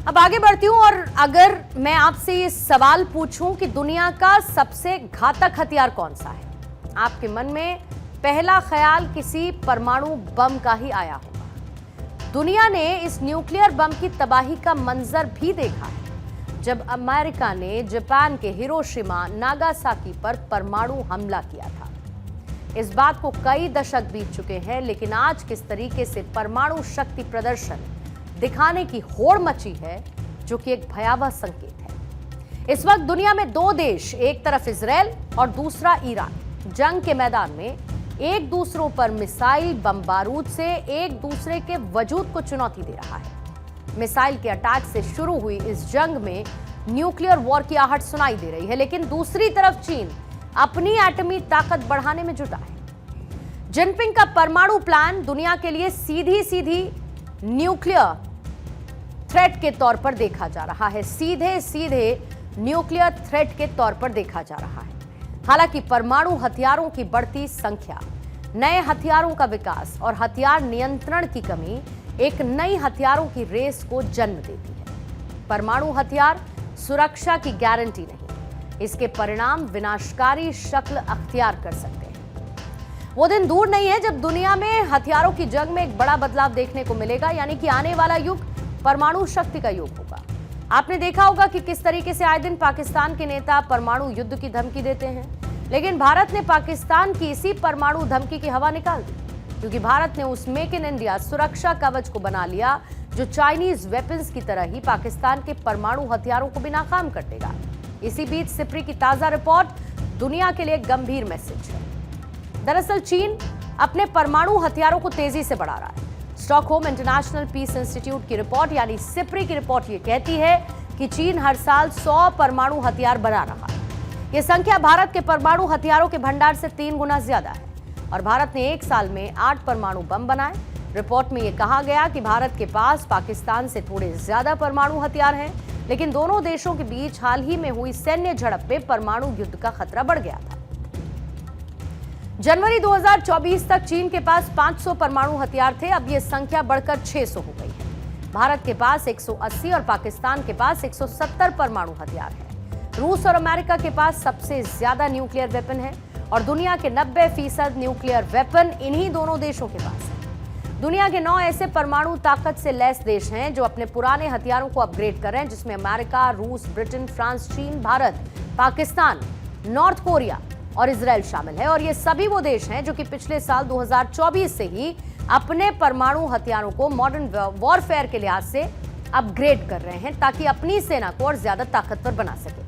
अब आगे बढ़ती हूं और अगर मैं आपसे ये सवाल पूछूं कि दुनिया का सबसे घातक हथियार कौन सा है, आपके मन में पहला ख्याल किसी परमाणु बम का ही आया होगा। दुनिया ने इस न्यूक्लियर बम की तबाही का मंजर भी देखा है जब अमेरिका ने जापान के हिरोशिमा नागासाकी पर परमाणु हमला किया था। इस बात को कई दशक बीत चुके हैं, लेकिन आज किस तरीके से परमाणु शक्ति प्रदर्शन दिखाने की होड़ मची है, जो कि एक भयावह संकेत है। इस वक्त दुनिया में दो देश, एक तरफ इजराइल और दूसरा ईरान, जंग के मैदान में एक दूसरों पर मिसाइल बम बारूद से एक दूसरे के वजूद को चुनौती दे रहा है। मिसाइल के अटैक से शुरू हुई इस जंग में न्यूक्लियर वॉर की आहट सुनाई दे रही है, लेकिन दूसरी तरफ चीन अपनी एटमी ताकत बढ़ाने में जुटा है। जिनपिंग का परमाणु प्लान दुनिया के लिए सीधी सीधी न्यूक्लियर थ्रेट के तौर पर देखा जा रहा है, सीधे सीधे न्यूक्लियर थ्रेट के तौर पर देखा जा रहा है। हालांकि परमाणु हथियारों की बढ़ती संख्या, नए हथियारों का विकास और हथियार नियंत्रण की कमी एक नई हथियारों की रेस को जन्म देती है। परमाणु हथियार सुरक्षा की गारंटी नहीं, इसके परिणाम विनाशकारी शक्ल अख्तियार कर सकते हैं। वो दिन दूर नहीं है जब दुनिया में हथियारों की जंग में एक बड़ा बदलाव देखने को मिलेगा, यानी कि आने वाला युग परमाणु शक्ति का युग होगा। आपने देखा होगा कि किस तरीके से आए दिन पाकिस्तान के नेता परमाणु युद्ध की धमकी देते हैं, लेकिन भारत ने पाकिस्तान की इसी परमाणु धमकी की हवा निकाल दी, क्योंकि भारत ने उस मेक इन इंडिया सुरक्षा कवच को बना लिया, जो चाइनीज वेपन्स की तरह ही पाकिस्तान के परमाणु हथियारों को भी नाकाम कर देगा। इसी बीच सिप्री की ताजा रिपोर्ट दुनिया के लिए गंभीर मैसेज है। दरअसल चीन अपने परमाणु हथियारों को तेजी से बढ़ा रहा है। स्टॉकहोम इंटरनेशनल पीस इंस्टीट्यूट की रिपोर्ट यानी सिप्री की रिपोर्ट ये कहती है कि चीन हर साल 100 परमाणु हथियार बना रहा है। यह संख्या भारत के परमाणु हथियारों के भंडार से 3 गुना ज्यादा है और भारत ने एक साल में 8 परमाणु बम बनाए। रिपोर्ट में यह कहा गया कि भारत के पास पाकिस्तान से थोड़े ज्यादा परमाणु हथियार हैं, लेकिन दोनों देशों के बीच हाल ही में हुई सैन्य झड़प में परमाणु युद्ध का खतरा बढ़ गया था। जनवरी 2024 तक चीन के पास 500 परमाणु हथियार थे, अब यह संख्या बढ़कर 600 हो गई है। भारत के पास 180 और पाकिस्तान के पास 170 परमाणु हथियार हैं। रूस और अमेरिका के पास सबसे ज्यादा न्यूक्लियर वेपन है और दुनिया के 90% न्यूक्लियर वेपन इन्हीं दोनों देशों के पास है। दुनिया के 9 ऐसे परमाणु ताकत से लैस देश हैं जो अपने पुराने हथियारों को अपग्रेड कर रहे हैं, जिसमें अमेरिका, रूस, ब्रिटेन, फ्रांस, चीन, भारत, पाकिस्तान, नॉर्थ कोरिया और इजराइल शामिल है। और ये सभी वो देश हैं जो कि पिछले साल 2024 से ही अपने परमाणु हथियारों को मॉडर्न वॉरफेयर के लिहाज से अपग्रेड कर रहे हैं, ताकि अपनी सेना को और ज्यादा ताकतवर बना सके।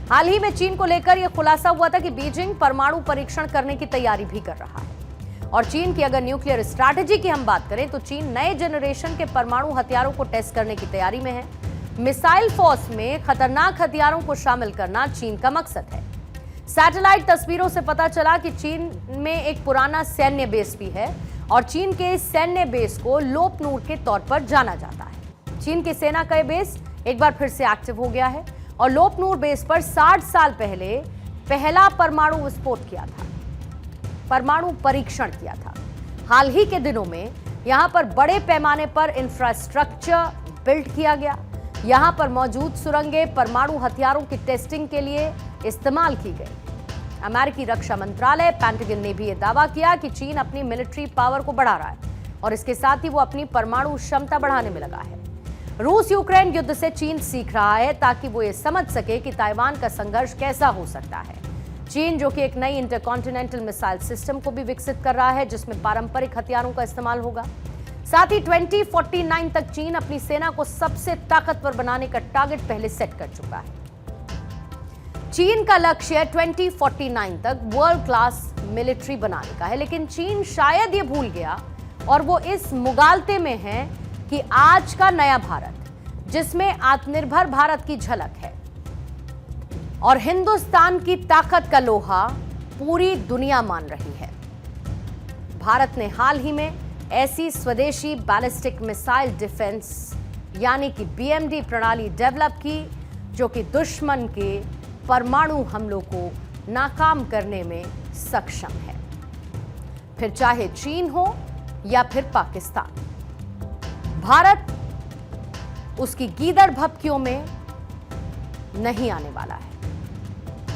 हाल ही में चीन को लेकर यह खुलासा हुआ था कि बीजिंग परमाणु परीक्षण करने की तैयारी भी कर रहा है। और चीन की अगर न्यूक्लियर स्ट्रैटेजी की हम बात करें तो चीन नए जनरेशन के परमाणु हथियारों को टेस्ट करने की तैयारी में है। मिसाइल फोर्स में खतरनाक हथियारों को शामिल करना चीन का मकसद है। सैटेलाइट तस्वीरों से पता चला कि चीन में एक पुराना सैन्य बेस भी है और चीन के इस सैन्य बेस को लोपनूर के तौर पर जाना जाता है। चीन की सेना का यह बेस एक बार फिर से एक्टिव हो गया है और लोपनूर बेस पर 60 साल पहले पहला परमाणु विस्फोट किया था, परमाणु परीक्षण किया था। हाल ही के दिनों में यहां पर बड़े पैमाने पर इंफ्रास्ट्रक्चर बिल्ड किया गया। यहां पर मौजूद सुरंगें परमाणु हथियारों की टेस्टिंग के लिए इस्तेमाल की गई। अमेरिकी रक्षा मंत्रालय पेंटागन ने भी यह दावा किया कि चीन अपनी मिलिट्री पावर को बढ़ा रहा है और इसके साथ ही वो अपनी परमाणु क्षमता बढ़ाने में लगा है। रूस यूक्रेन युद्ध से चीन सीख रहा है ताकि वो ये समझ सके कि ताइवान का संघर्ष कैसा हो सकता है। चीन जो कि एक नई इंटरकॉन्टिनेंटल मिसाइल सिस्टम को भी विकसित कर रहा है, जिसमें पारंपरिक हथियारों का इस्तेमाल होगा। साथ ही 2049 तक चीन अपनी सेना को सबसे ताकतवर बनाने का टारगेट पहले सेट कर चुका है। चीन का लक्ष्य 2049 तक वर्ल्ड क्लास मिलिट्री बनाने का है, लेकिन चीन शायद ये भूल गया और वो इस मुगालते में है कि आज का नया भारत, जिसमें आत्मनिर्भर भारत की झलक है और हिंदुस्तान की ताकत का लोहा पूरी दुनिया मान रही है। भारत ने हाल ही में ऐसी स्वदेशी बैलिस्टिक मिसाइल डिफेंस यानी कि बीएमडी प्रणाली डेवलप की, जो कि दुश्मन के परमाणु हमलों को नाकाम करने में सक्षम है, फिर चाहे चीन हो या फिर पाकिस्तान। भारत उसकी गीदड़ भभकियों में नहीं आने वाला है।